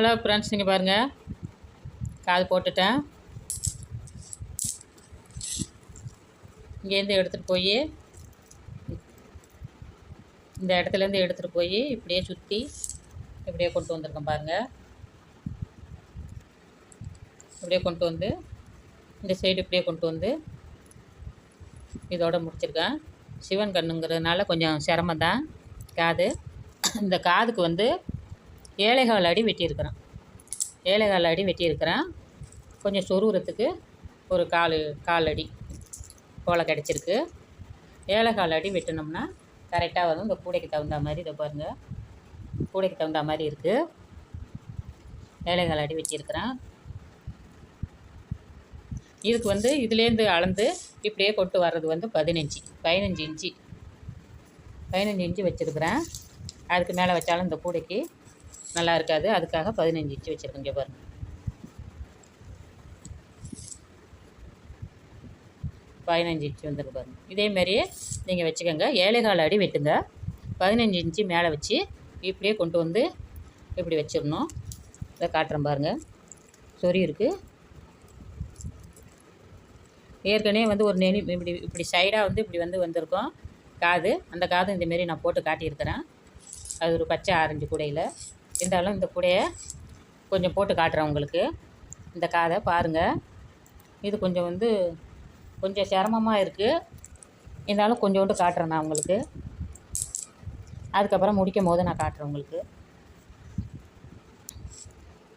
Hello friends, நீங்கள் பாருங்கள், காது போட்டுட்டேன். இங்கேருந்து எடுத்துகிட்டு போய் இந்த இடத்துலேருந்து எடுத்துகிட்டு போய் இப்படியே சுற்றி இப்படியே கொண்டு வந்திருக்கேன் பாருங்கள். இப்படியே கொண்டு வந்து இந்த சைடு இப்படியே கொண்டு வந்து இதோட முடிச்சிருக்கேன். சிவன் கண்ணுங்கிறதுனால கொஞ்சம் சிரமம் தான் காது. இந்த காதுக்கு வந்து 7.25 அடி வெட்டியிருக்கிறேன். 7.25 அடி வெட்டியிருக்கிறேன். கொஞ்சம் சொருகிறதுக்கு ஒரு கால் அடி போல் கிடச்சிருக்கு. 7.25 அடி வெட்டினோம்னா கரெக்டாக வரும். இந்த கூடைக்கு தகுந்த மாதிரி இதை பாருங்கள், கூடைக்கு தகுந்த மாதிரி இருக்குது. 7.25 அடி வெட்டியிருக்கிறேன். இதுக்கு வந்து இதுலேருந்து அளந்து இப்படியே கொண்டு வர்றது வந்து 15 இன்ச்சு வச்சுருக்கிறேன். அதுக்கு மேலே வச்சாலும் இந்த கூடைக்கு நல்லா இருக்காது, அதுக்காக 15 இன்ச்சு வச்சுருக்கேன். இங்கே பாருங்கள், 15 இன்ச்சு வந்துருக்கு பாருங்கள். இதேமாரியே நீங்கள் வச்சுக்கோங்க. 7.25 அடி வெட்டுங்க. 15 இன்ச்சு மேலே வச்சு இப்படியே கொண்டு வந்து இப்படி வச்சிடணும். இதை காட்டுறேன் பாருங்கள். சொறி இருக்குது. ஏற்கனவே வந்து ஒரு நெனி இப்படி சைடாக வந்து இப்படி வந்திருக்கோம் காது. அந்த காது இந்தமாரி நான் போட்டு காட்டியிருக்கிறேன். அது ஒரு பச்சை ஆரஞ்சு கூடையில். இருந்தாலும் இந்த கூடையை கொஞ்சம் போட்டு காட்டுறேன் உங்களுக்கு. இந்த காதை பாருங்கள். இது கொஞ்சம் சிரமமாக இருக்குது. இருந்தாலும் கொஞ்சோண்டு காட்டுறேன் நான் உங்களுக்கு. அதுக்கப்புறம் முடிக்கும் போது நான் காட்டுறேன் உங்களுக்கு.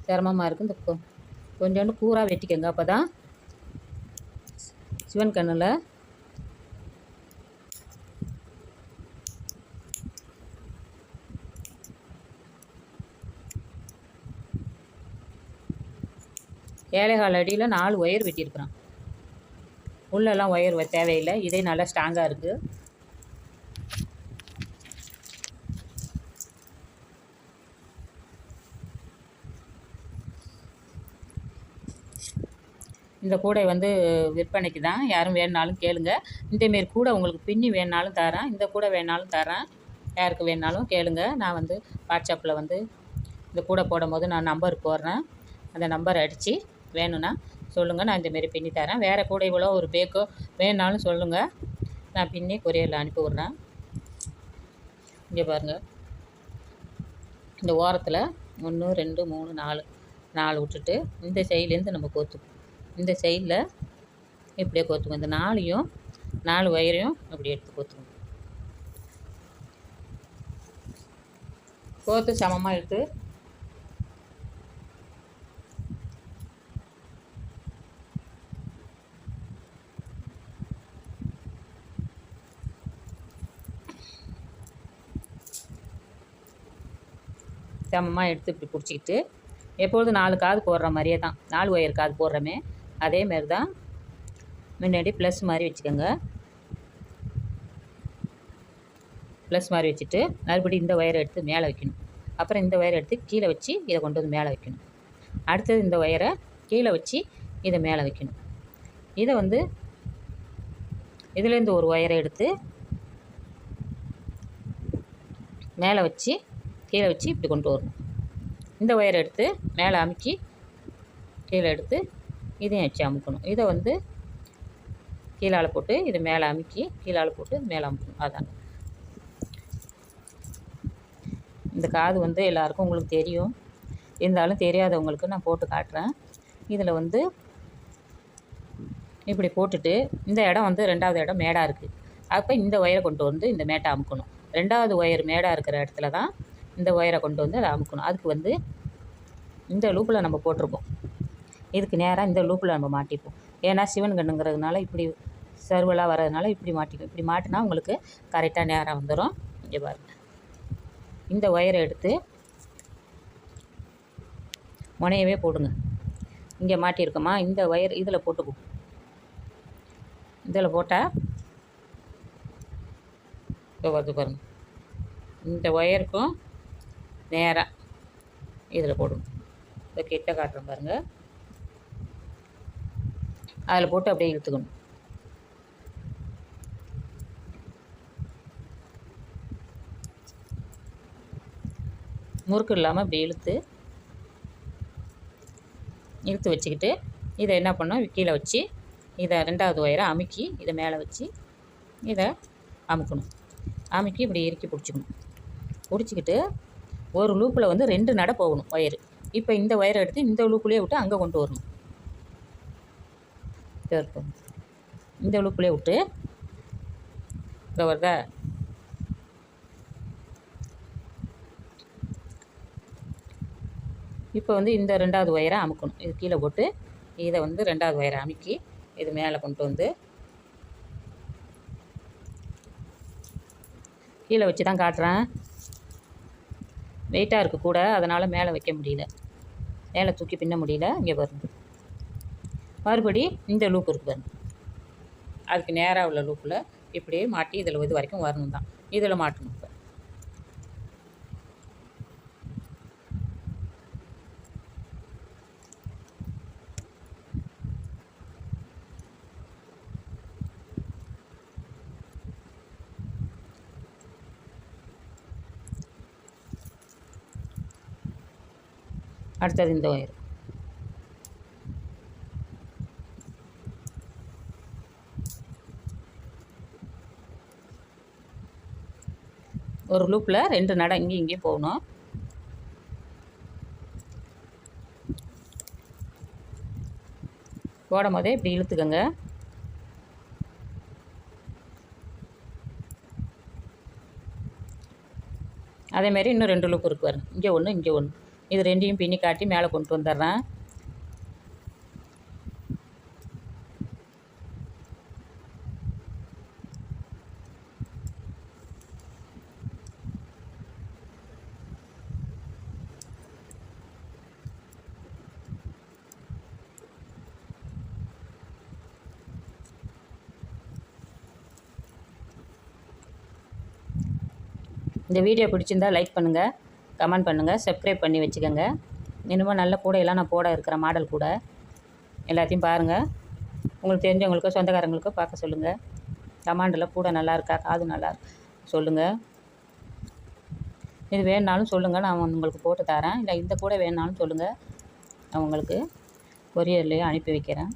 சிரமமாக இருக்குது. இந்த கொஞ்சோண்டு கூராக வெட்டிக்கோங்க. அப்போ தான் சிவன் கண்ணில் ஏழைகால் அடியில் 4 ஒயர் வெட்டியிருக்கிறேன். உள்ளெல்லாம் ஒயர் தேவையில்லை. இதே நல்லா ஸ்ட்ராங்காக இருக்குது. இந்த கூடை வந்து விற்பனைக்கு தான். யாரும் வேணுனாலும் கேளுங்க. இந்தமாரி கூடை உங்களுக்கு பின்னி வேணுனாலும் தரேன், இந்த கூடை வேணுனாலும் தரேன். யாருக்கு வேணுனாலும் கேளுங்க. நான் வந்து வாட்ஸ்அப்பில் வந்து இந்த கூடை போடும்போது நான் நம்பர் போடுறேன். அந்த நம்பர் அடித்து வேணும்னா சொல்லுங்கள், நான் இந்தமாரி பின்னி தரேன். வேறு கூடை இவ்வளோ ஒரு பேக்கோ வேணுனாலும் சொல்லுங்கள், நான் பின்னி கொரியரில் அனுப்பி விட்றேன். இங்கே பாருங்கள், இந்த ஓரத்தில் 1 2 3 4 விட்டுட்டு இந்த சைட்லேருந்து நம்ம கோத்துக்கும். இந்த சைடில் இப்படியே கோத்துக்கும். இந்த 4 ஒயரையும் இப்படி எடுத்து கோத்துக்கணும். கோத்து சமமாக எடுத்து இப்படி பிடிச்சிக்கிட்டு எப்பொழுதும் 4 காது போடுற மாதிரியே தான், 4 ஒயர் காது போடுறோமே அதேமாரி தான் முன்னாடி ப்ளஸ் மாதிரி வச்சுக்கோங்க. ப்ளஸ் மாதிரி வச்சுட்டு மறுபடியும் இந்த ஒயரை எடுத்து மேலே வைக்கணும். அப்புறம் இந்த ஒயரை எடுத்து கீழே வச்சு இதை கொண்டு வந்து மேலே வைக்கணும். அடுத்தது இந்த ஒயரை கீழே வச்சு இதை மேலே வைக்கணும். இதை வந்து இதுலேருந்து ஒரு ஒயரை எடுத்து மேலே வச்சு கீழே வச்சு இப்படி கொண்டு வரணும். இந்த ஒயரை எடுத்து மேலே அமுக்கி கீழே எடுத்து இதையும் வச்சு அமுக்கணும். இதை வந்து கீழால் போட்டு இதை மேலே அமுக்கி கீழால் போட்டு மேலே அமுக்கணும். அதான் இந்த காது வந்து எல்லாருக்கும் உங்களுக்கு தெரியும். இருந்தாலும் தெரியாதவங்களுக்கு நான் போட்டு காட்டுறேன். இதில் வந்து இப்படி போட்டுட்டு இந்த இடம் வந்து 2வது இடம் மேடாக இருக்குது. அப்போ இந்த ஒயரை கொண்டு வந்து இந்த மேட்டை அமுக்கணும். 2வது ஒயர் மேடாக இருக்கிற இடத்துல தான் இந்த ஒயரை கொண்டு வந்து அதை அமுக்கணும். அதுக்கு வந்து இந்த லூப்பில் நம்ம போட்டிருக்கோம். இதுக்கு நேராக இந்த லூப்பில் நம்ம மாட்டிப்போம். ஏன்னா சிவன் கண்ணுங்கிறதுனால இப்படி சர்வலாக வர்றதுனால இப்படி மாட்டிக்கும். இப்படி மாட்டினா உங்களுக்கு கரெக்டாக நேராக வந்துடும். இங்கே பாருங்கள், இந்த ஒயரை எடுத்து முனையவே போடுங்க. இங்கே மாட்டியிருக்கோமா, இந்த ஒயர் இதில் போட்டுக்கும். இதில் போட்டால் இப்போ வருது பாருங்கள். இந்த ஒயருக்கும் நேராக இதில் போடணும். இதை கிட்ட காட்டுறேன் பாருங்கள். அதில் போட்டு அப்படியே இழுத்துக்கணும். முறுக்கு இல்லாமல் இப்படி இழுத்து இழுத்து வச்சுக்கிட்டு இதை என்ன பண்ணோம், கீழே வச்சு இதை 2வது ஒயரை அமுக்கி இதை மேலே வச்சு இதை அமுக்கணும். அமுக்கி இப்படி இறுக்கி பிடிச்சிக்கிட்டு ஒரு லூப்பில் வந்து 2 நடை போகணும் ஒயரு. இப்போ இந்த ஒயரை எடுத்து இந்த லூப்புலேயே விட்டு அங்கே கொண்டு வரணும். இந்த லூப்புலேயே விட்டு இங்கே வருதா, இப்போ வந்து இந்த 2வது ஒயரை அமுக்கணும். இது கீழே போட்டு இதை வந்து 2வது ஒயரை அமுக்கி இது மேலே கொண்டு வந்து கீழே வச்சு தான் காட்டுறேன். வெயிட்டாக இருக்குது கூட, அதனால் மேலே வைக்க முடியல, மேலே தூக்கி பின்ன முடியல. இங்கே வருது மறுபடி இந்த லூப் இருக்குது பாருங்க, அதுக்கு நேராக உள்ள லூப்பில் இப்படியே மாட்டி இதில் இது வரைக்கும் வரணும் தான். இதில் மாட்டணும். இப்போ அடுத்தது இந்த ஒயர் ஒரு லூப்பில் 2 நடை இங்கேயும் போகணும். போடும் போதே இப்படி இழுத்துக்கங்க. அதேமாரி இன்னும் 2 லூப் இருக்கு பாருங்க, இங்கே ஒன்று இங்கே ஒன்று. இது 2யும் பின்னி காட்டி மேலே கொண்டு வந்துடுறேன். இந்த வீடியோ பிடிச்சிருந்தா லைக் பண்ணுங்கள், கமெண்ட் பண்ணுங்கள், சப்ஸ்கிரைப் பண்ணி வச்சுக்கோங்க. இன்னமும் நல்ல கூடையெல்லாம் நான் போட இருக்கிற மாடல் கூட எல்லாத்தையும் பாருங்கள். உங்களுக்கு தெரிஞ்சவங்களுக்கோ சொந்தக்காரங்களுக்கோ பார்க்க சொல்லுங்கள். கமாண்டில் கூட நல்லா இருக்கா, காது நல்லா சொல்லுங்கள். இது வேணுனாலும் சொல்லுங்கள், நான் உங்களுக்கு போட்டு தரேன். இல்லை இந்த கூட வேணுனாலும் சொல்லுங்கள், நான் உங்களுக்கு கொரியர்லேயே அனுப்பி வைக்கிறேன்.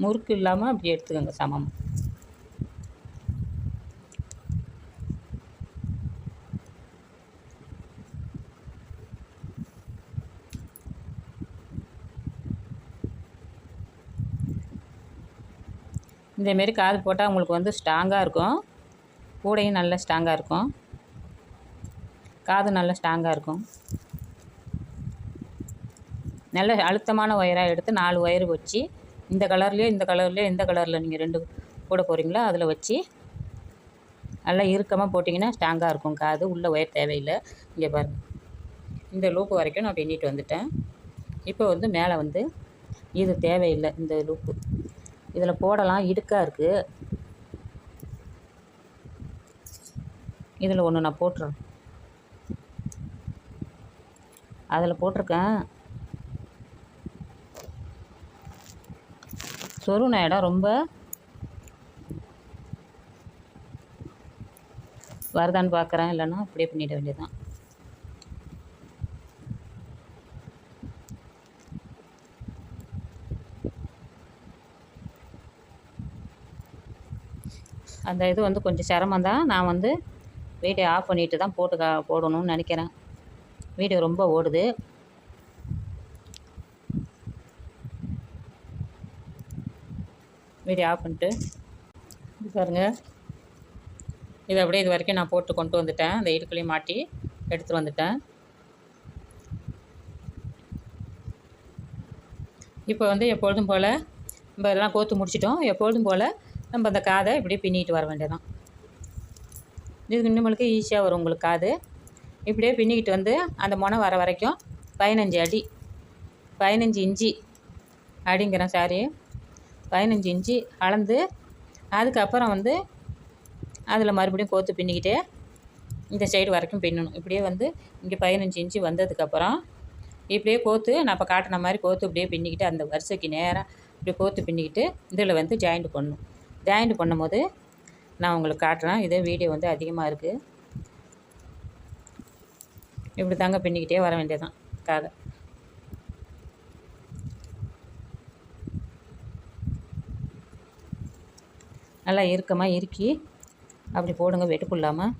முறுக்கு இல்லாமல் அப்படி எடுத்துக்கோங்க சமம். இந்தமாரி காது போட்டால் உங்களுக்கு வந்து ஸ்ட்ராங்காக இருக்கும், கூடையும் நல்ல ஸ்ட்ராங்காக இருக்கும், காது நல்ல ஸ்ட்ராங்காக இருக்கும். நல்ல அழுத்தமான ஒயராக எடுத்து 4 ஒயர் வச்சு இந்த கலர்லேயே எந்த கலரில் நீங்கள் 2 போட போகிறீங்களோ அதில் வச்சு நல்லா இறுக்கமாக போட்டிங்கன்னா ஸ்ட்ராங்காக இருக்கும் காது. உள்ள ஒயர் தேவையில்லை. இங்கே பாருங்கள், இந்த லூப்பு வரைக்கும் நான் பின்னிட்டு வந்துட்டேன். இப்போ வந்து மேலே வந்து இது தேவையில்லை, இந்த லூப்பு இதில் போடலாம், இடுக்காக இருக்குது. இதில் ஒன்று நான் போட்டுறேன், அதில் போட்டிருக்கேன். சொருன இடம் ரொம்ப வருதான்னு பார்க்குறேன், இல்லைன்னா அப்படியே பண்ணிட வேண்டியதுதான். அந்த இது வந்து கொஞ்சம் சிரமம் தான். நான் வந்து வீடியோ ஆஃப் பண்ணிவிட்டு தான் போடணும்னு நினைக்கிறேன். வீடியோ ரொம்ப ஓடுது. வீடியோ ஆஃப் பண்ணிட்டு பாருங்கள், இது அப்படியே இது வரைக்கும் நான் போட்டு கொண்டு வந்துட்டேன். அந்த இடுக்குலையும் மாட்டி எடுத்துகிட்டு வந்துட்டேன். இப்போ வந்து எப்பொழுதும் போல் நம்ம இதெல்லாம் கோத்து முடிச்சிட்டோம். எப்பொழுதும் போல் நம்ம அந்த காதை இப்படி பின்னிட்டு வர வேண்டியதான். இதுக்கு இன்னும் ஈஸியாக வரும் உங்களுக்கு காது. இப்படியே பின்னிக்கிட்டு வந்து அந்த முனை வர வரைக்கும் 15 அடி 15 இன்ச்சு அடிங்கிறேன், சாரி 15 இன்ச்சு அளந்து அதுக்கப்புறம் வந்து அதில் மறுபடியும் கோத்து பின்னிக்கிட்டே இந்த சைடு வரைக்கும் பின்னணும். இப்படியே வந்து இங்கே 15 இன்ச்சு வந்ததுக்கப்புறம் இப்படியே கோத்து நான் இப்போ காட்டின மாதிரி கோத்து இப்படியே பின்னிக்கிட்டு அந்த வரிசைக்கு நேராக இப்படி கோத்து பின்னிக்கிட்டு இதில் வந்து ஜாயிண்ட் பண்ணணும். ஜாயிண்ட் பண்ணும்போது நான் உங்களுக்கு காட்டுறேன். இதே வீடியோ வந்து அதிகமாக இருக்குது. இப்படி தாங்க பின்னிக்கிட்டே வர வேண்டியதான் காதை. நல்லா இறுக்கமாக இறுக்கி அப்படி போடுங்க, வெட்டுப்பு இல்லாமல்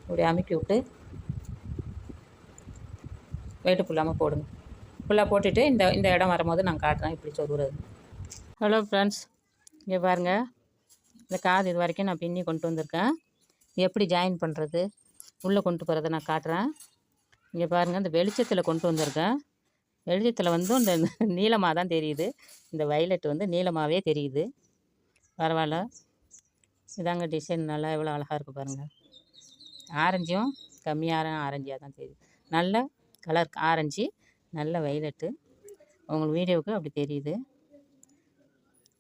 இப்படி அமுக்கி விட்டு வெட்டுப்பு இல்லாமல் போடுங்க. ஃபுல்லாக போட்டுட்டு இந்த இடம் வரும்போது நான் காட்டுறேன் இப்படி சொருகிறது. ஹலோ ஃப்ரெண்ட்ஸ், இங்கே பாருங்கள், இந்த காது இது வரைக்கும் நான் பின்னி கொண்டு வந்திருக்கேன். எப்படி ஜாயின் பண்ணுறது உள்ளே கொண்டு போகிறத நான் காட்டுறேன். இங்கே பாருங்கள், இந்த வெளிச்சத்தில் கொண்டு வந்திருக்கேன். வெளிச்சத்தில் வந்து இந்த நீளமாக தான் தெரியுது. இந்த வயலட் வந்து நீளமாகவே தெரியுது. பரவாயில்ல, இதாங்க டிசைன். நல்லா எவ்வளோ அழகாக இருக்குது பாருங்கள். ஆரஞ்சும் கம்மியான ஆரஞ்சாக தான் தெரியுது. நல்ல கலர் ஆரஞ்சு, நல்ல வயலட்டு. உங்களுக்கு வீடியோவுக்கு அப்படி தெரியுது.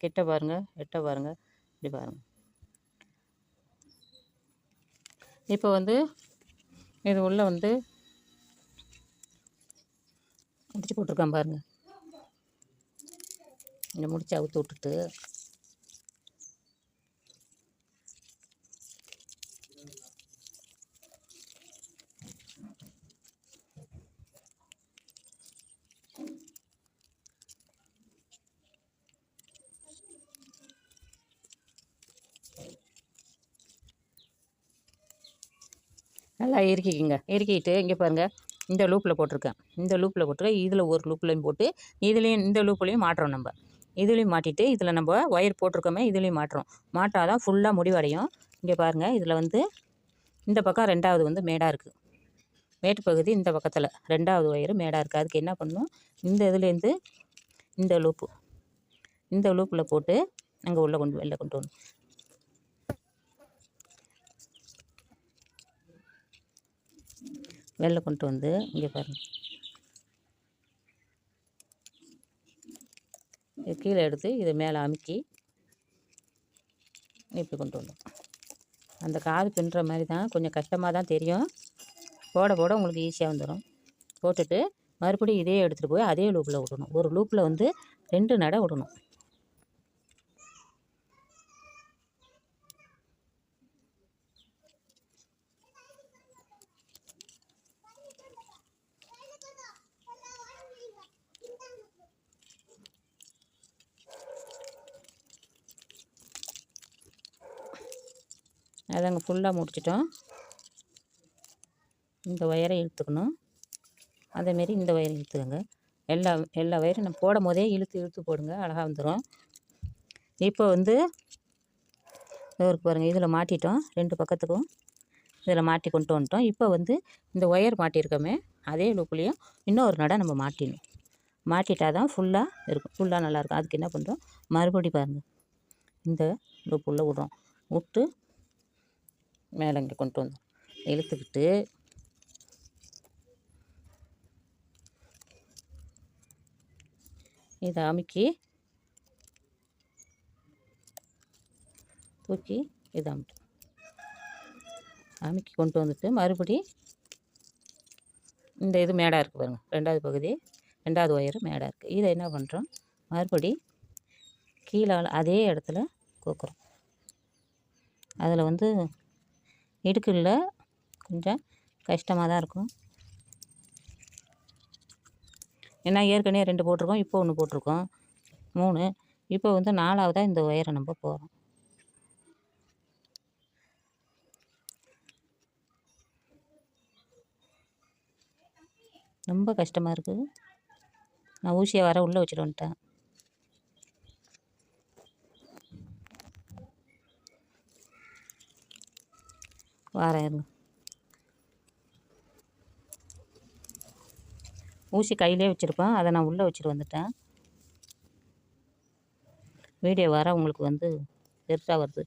கிட்ட பாருங்கள், எட்ட பாருங்கள், இப்படி பாருங்கள். இப்போ வந்து இது உள்ளே வந்து முடிச்சு போட்டிருக்கேன் பாருங்கள். இந்த முடிச்சு அவுத்து விட்டுட்டு நல்லா இறுக்கிக்கிங்க. இறுக்கிட்டு இங்கே பாருங்கள், இந்த லூப்பில் போட்டிருக்கேன். இந்த லூப்பில் போட்டிருக்கேன். இதில் ஒரு லூப்லையும் போட்டு இதுலேயும் இந்த லூப்லேயும் மாட்டுறோம். நம்ம இதுலேயும் மாட்டிட்டு இதில் நம்ம ஒயர் போட்டிருக்கோமே இதுலேயும் மாட்டுறோம். மாட்டால் தான் ஃபுல்லாக முடிவடையும். இங்கே பாருங்கள், இதில் வந்து இந்த பக்கம் 2வது வந்து மேடாக இருக்குது. மேட்டு பகுதி இந்த பக்கத்தில் 2வது ஒயரு மேடாக இருக்குது. அதுக்கு என்ன பண்ணணும், இந்த இதுலேருந்து இந்த லூப்பில் போட்டு அங்கே உள்ளே வெளில கொண்டு வரணும். வெளில கொண்டு வந்து இங்கே பாருங்கள், இது கீழே எடுத்து இதை மேலே அமுக்கி இப்படி கொண்டு வந்தோம். அந்த காது பின்னுற மாதிரி தான், கொஞ்சம் கஷ்டமாக தான் தெரியும். போட போட உங்களுக்கு ஈஸியாக வந்துடும். போட்டுட்டு மறுபடியும் இதே எடுத்துகிட்டு போய் அதே லூப்பில் விடணும். ஒரு லூப்பில் வந்து 2 நடை விடணும். அதாங்க ஃபுல்லாக முடிச்சிட்டோம். இந்த ஒயரை இழுத்துக்கணும். அதேமாரி இந்த ஒயரை இழுத்துக்கோங்க. எல்லா ஒயரும் நம்ம போடும் போதே இழுத்து போடுங்க, அழகாக வந்துடும். இப்போ வந்து இவருக்கு பாருங்கள், இதில் மாட்டிட்டோம். 2 பக்கத்துக்கும் இதில் மாட்டி கொண்டு வந்துட்டோம். இப்போ வந்து இந்த ஒயர் மாட்டியிருக்கோமே அதே லூப்லேயும் இன்னொரு நடை நம்ம மாட்டிடணும். மாட்டிட்டால் தான் ஃபுல்லாக இருக்கும், ஃபுல்லாக நல்லாயிருக்கும். அதுக்கு என்ன பண்ணுறோம், மறுபடி பாருங்கள், இந்த லூப் உள்ளே விட்றோம். விட்டு மேலே இங்கே கொண்டு வந்தோம். இழுத்துக்கிட்டு இதை அமுக்கி தூக்கி இதை அமுக்கி கொண்டு வந்துட்டு மறுபடி இந்த இது மேடாக இருக்குது பாருங்கள், 2வது பகுதி 2வது ஒயரு மேடாக இருக்குது. இதை என்ன பண்ணுறோம், மறுபடி கீழே அதே இடத்துல கோக்குறோம். அதில் வந்து இடுக்கில் கொஞ்சம் கஷ்டமாக தான் இருக்கும். ஏன்னா ஏற்கனவே 2 போட்டிருக்கோம், இப்போ 1 போட்டிருக்கோம், 3. இப்போ வந்து 4வதாக இந்த ஒயரை நம்ம போகிறோம். ரொம்ப கஷ்டமாக இருக்குது. நான் ஊசியை வர உள்ளே வச்சுட்டு வந்துட்டேன். வாரேன், ஊசி கையிலே வச்சுருப்பேன், அதை நான் உள்ளே வச்சுட்டு வந்துட்டேன். வீடியோ வர உங்களுக்கு வந்து பெருசாக வருது.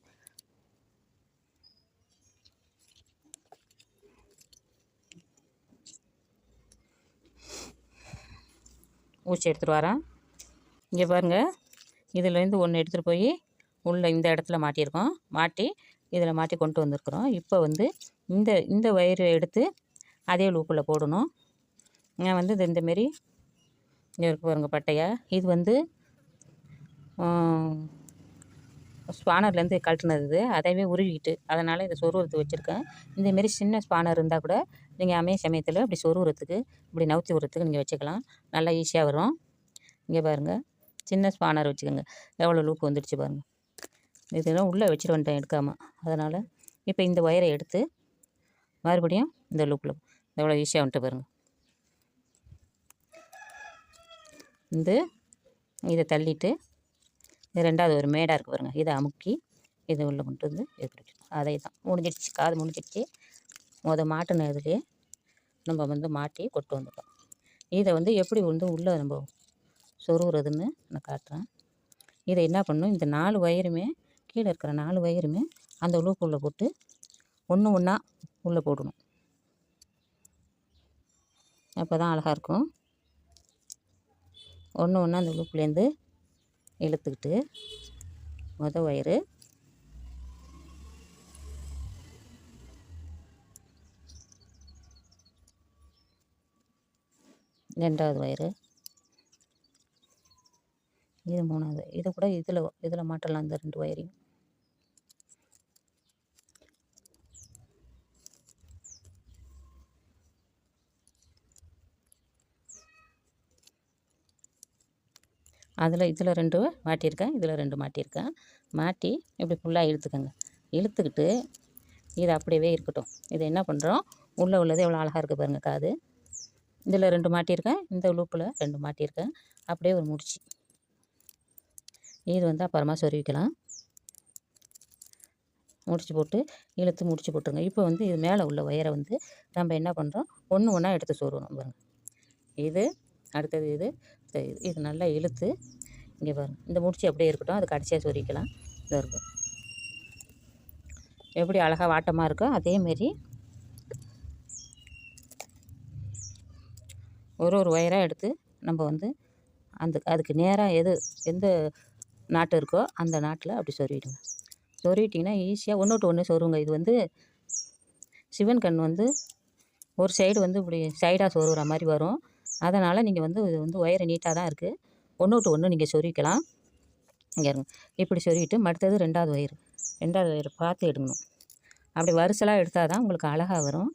ஊசி எடுத்துகிட்டு வரேன். இங்கே பாருங்கள், இதுலேருந்து 1 எடுத்துகிட்டு போய் உள்ளே இந்த இடத்துல மாட்டியிருக்கோம். மாட்டி இதில் மாட்டி கொண்டு வந்திருக்கிறோம். இப்போ வந்து இந்த இந்த ஒயரை எடுத்து அதே லூப்பில் போடணும். நான் வந்து இந்தமாரி இங்கே இருக்கு பாருங்க பட்டையா. இது வந்து ஸ்பானர்லேருந்து கழட்டினது இது. அதைவே உருவிக்கிட்டு அதனால் இதை சொருகிறதுக்கு வச்சுருக்கேன். இந்தமாரி சின்ன ஸ்பானர் இருந்தால் கூட நீங்கள் அமைய சமயத்தில் இப்படி சொருகிறதுக்கு இப்படி நவுத்தி விடுறதுக்கு நீங்கள் வச்சுக்கலாம். நல்லா ஈஸியாக வரும். இங்கே பாருங்கள், சின்ன ஸ்பானர் வச்சுக்கோங்க. எவ்வளோ லூப் வந்துடுச்சு பாருங்கள். இதெல்லாம் உள்ளே வச்சுட்டு வந்துட்டேன் எடுக்காமல். அதனால் இப்போ இந்த ஒயரை எடுத்து மறுபடியும் இந்த லூப்பில் எவ்வளோ ஈஸியாக வந்துட்டு பாருங்கள். இதை தள்ளிட்டு இது ரெண்டாவது ஒரு மேடாக இருக்குது பாருங்கள். இதை அமுக்கி இதை உள்ளே கொண்டு வந்து எடுத்துக்கணும். அதே தான் முடிஞ்சிடுச்சு. காது முடிஞ்சிடுச்சு. மாட்டின இதுலேயே நம்ம வந்து மாட்டி கொண்டு வந்துட்டோம். இதை வந்து எப்படி வந்து உள்ளே நம்ம சொருகிறதுன்னு நான் காட்டுறேன். இதை என்ன பண்ணணும், இந்த 4 ஒயருமே கீழே இருக்கிற 4 ஒயருமே அந்த லூப் உள்ளே போட்டு ஒன்று ஒன்றா உள்ளே போடணும். அப்போ தான் அழகாக இருக்கும். ஒன்று ஒன்றா அந்த லூப்லேருந்து இழுத்துக்கிட்டு ஒயரு, ரெண்டாவது ஒயரு, இது மூணாவது. இதை கூட இதில் மாட்டலாம் இந்த 2 ஒயரையும். இதில் 2 மாட்டியிருக்கேன், இதில் 2 மாட்டியிருக்கேன். மாட்டி இப்படி ஃபுல்லாக இழுத்துக்கோங்க. இழுத்துக்கிட்டு இது அப்படியே இருக்கட்டும். இதை என்ன பண்ணுறோம், உள்ளே உள்ளது எவ்வளோ அழகாக இருக்குது பாருங்கள் காது. இதில் 2 மாட்டியிருக்கேன், இந்த லூப்பில் 2 மாட்டியிருக்கேன். அப்படியே ஒரு முடிச்சு. இது வந்து அப்புறமா சொருவிக்கலாம். முடிச்சு போட்டு இழுத்து முடிச்சு போட்டுருங்க. இப்போ வந்து இது மேலே உள்ள ஒயரை வந்து நம்ம என்ன பண்ணுறோம், ஒன்று ஒன்றா எடுத்து சொருகணும் பாருங்கள். இது அடுத்தது இது நல்லா இழுத்து இங்கே பாருங்கள். இந்த முடிச்சு அப்படியே இருக்கட்டும், அது கடைசியாக சொருவிக்கலாம். இதாக இருக்கும். எப்படி அழகாக வாட்டமாக இருக்கோ அதேமாரி ஒரு ஒயராக எடுத்து நம்ம வந்து அதுக்கு நேராக எந்த நாட்டு இருக்கோ அந்த நாட்டில் அப்படி சொருவிடுங்க. சொருவிட்டிங்கன்னா ஈஸியாக ஒன்று ஒன்று சொருவுங்க. இது வந்து சிவன் கண் வந்து ஒரு சைடு வந்து இப்படி சைடாக சொருகிற மாதிரி வரும். அதனால் நீங்கள் வந்து இது வந்து ஒயரை நீட்டாக தான் இருக்குது. ஒன்று ஒன்று நீங்கள் சொருவிக்கலாம். இங்கே இருங்க, இப்படி சொருவிட்டு அடுத்தது ரெண்டாவது ஒயர் பார்த்து எடுக்கணும். அப்படி வரிசலாக எடுத்தால் தான் உங்களுக்கு அழகாக வரும்.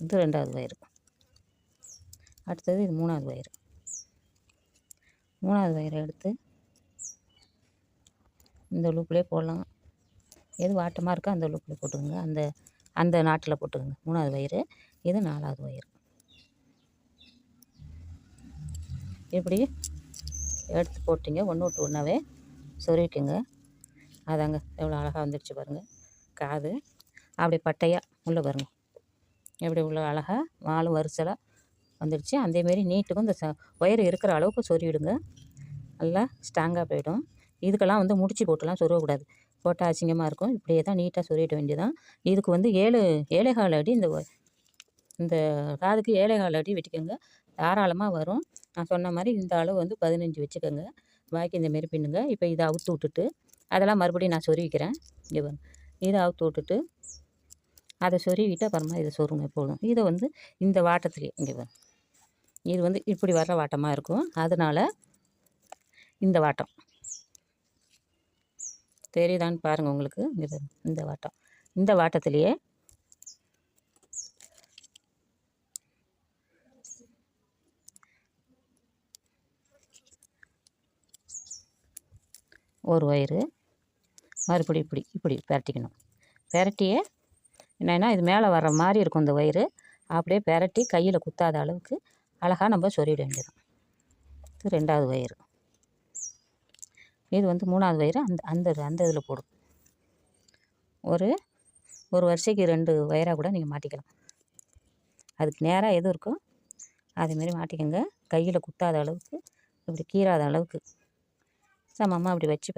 இது ரெண்டாவது ஒயர். அடுத்தது இது மூணாவது ஒயர். மூணாவது ஒயரை எடுத்து இந்த லூப்லேயே போடலாம். எது வாட்டமாக இருக்கோ அந்த லூப்பில் போட்டுக்கோங்க. அந்த நாட்டில் போட்டுக்கோங்க. மூணாவது ஒயரு. இது நாலாவது ஒயர். இப்படி எடுத்து போட்டிங்க ஒன்று விட்டு ஒன்றாவே சொருவிக்குங்க. அதாங்க எவ்வளோ அழகாக வந்துடுச்சு பாருங்கள் காது. அப்படியே பட்டையாக உள்ளே பாருங்கள் எப்படி உள்ள அழகாக வாலும் வரிசலாக வந்துடுச்சு. அதேமாரி நீட்டுக்கும் இந்த ஒயர் இருக்கிற அளவுக்கு சொருவிடுங்க. நல்லா ஸ்ட்ராங்காக போயிடும். இதுக்கெல்லாம் வந்து முடிச்சு போட்டுலாம் சொருவக்கூடாது, போட்டால் அசிங்கமாக இருக்கும். இப்படியே தான் நீட்டாக சொருவிட வேண்டியதான். இதுக்கு வந்து 7.25 அடி இந்த காதுக்கு 7.25 அடி வெட்டிக்கோங்க. தாராளமாக வரும். நான் சொன்ன மாதிரி இந்த அளவு வந்து 15 வச்சுக்கோங்க. பாக்கி இந்தமாரி பின்னுங்க. இப்போ இதை அவுத்து விட்டுட்டு அதெல்லாம் மறுபடியும் நான் சொருவிக்கிறேன். இங்கே பாருங்க, இதை அவுத்து விட்டுட்டு அதை சொருவிட்டு அப்புறமா இதை சொருங்க போதும். இதை வந்து இந்த வாட்டத்துலேயே இங்கே பாருங்க, இது வந்து இப்படி வர்ற வாட்டமாக இருக்கும். அதனால் இந்த வாட்டம் தெரியுதான்னு பாருங்கள் உங்களுக்கு. இங்கே பாருங்க, இந்த வாட்டத்திலேயே ஒரு ஒயரு மறுபடி இப்படி பெரட்டிக்கணும். பெரட்டியே என்னென்னா இது மேலே வர்ற மாதிரி இருக்கும் இந்த ஒயரு. அப்படியே பெரட்டி கையில் குத்தாத அளவுக்கு அழகாக நம்ம சொருவிட வேண்டியதான். இது ரெண்டாவது ஒயரு. இது வந்து மூணாவது ஒயரு. அந்த இதில் போடும். ஒரு வரிசைக்கு 2 ஒயராக கூட நீங்கள் மாட்டிக்கலாம். அதுக்கு நேராக எது இருக்கோ அதேமாரி மாட்டிக்கோங்க. கையில் குத்தாத அளவுக்கு, இப்படி கீறாத அளவுக்கு சமமாக அப்படி வச்சு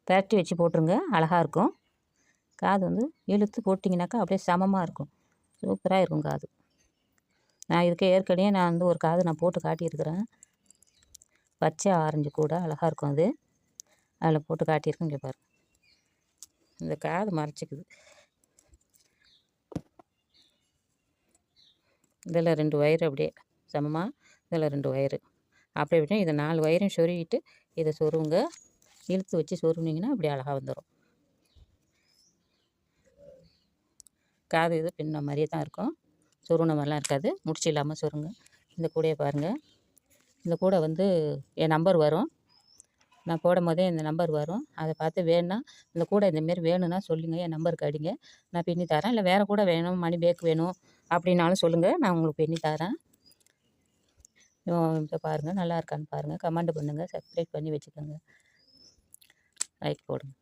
பெரட்டி வச்சு போட்டுருங்க. அழகாக இருக்கும். காது வந்து இழுத்து போட்டிங்கனாக்கா அப்படியே சமமாக இருக்கும். சூப்பராக இருக்கும் காது. நான் இதுக்கு ஏற்கனவே நான் வந்து ஒரு காது நான் போட்டு காட்டியிருக்கிறேன். பச்சை ஆரஞ்சு கூட அழகாக இருக்கும் அது. அதில் போட்டு காட்டியிருக்கேன். இங்கே பாருங்க. இந்த காது மறைச்சிக்குது. இதில் 2 ஒயர் அப்படியே சமமாக, இதில் 2 ஒயரு அப்படியே விட்டு இதை 4 ஒயரையும் சொருகிட்டு இதை சொருவுங்க. இழுத்து வச்சு சொருவினீங்கன்னா இப்படி அழகாக வந்துடும். காது இது பின்ன மாதிரியே தான் இருக்கும். சொருவின மாதிரிலாம் இருக்காது. முடிச்சு இல்லாமல் சொருங்க. இந்த கூடையை பாருங்கள். இந்த கூடை வந்து என் நம்பர் வரும். நான் போடும் போதே இந்த நம்பர் வரும். அதை பார்த்து வேணுன்னா இந்த கூடை இந்தமாரி வேணும்னா சொல்லுங்கள். என் நம்பருக்கு அடிங்க. நான் பின்னி தரேன். இல்லை வேறு கூட வேணும், மணி பேக் வேணும் அப்படின்னாலும் சொல்லுங்கள். நான் உங்களுக்கு பின்னி தரேன். இப்போ பாருங்கள், நல்லா இருக்கான்னு பாருங்கள். கமெண்ட் பண்ணுங்கள். சப்ஸ்கிரைப் பண்ணி வச்சுக்கோங்க. லைக் போடுங்க.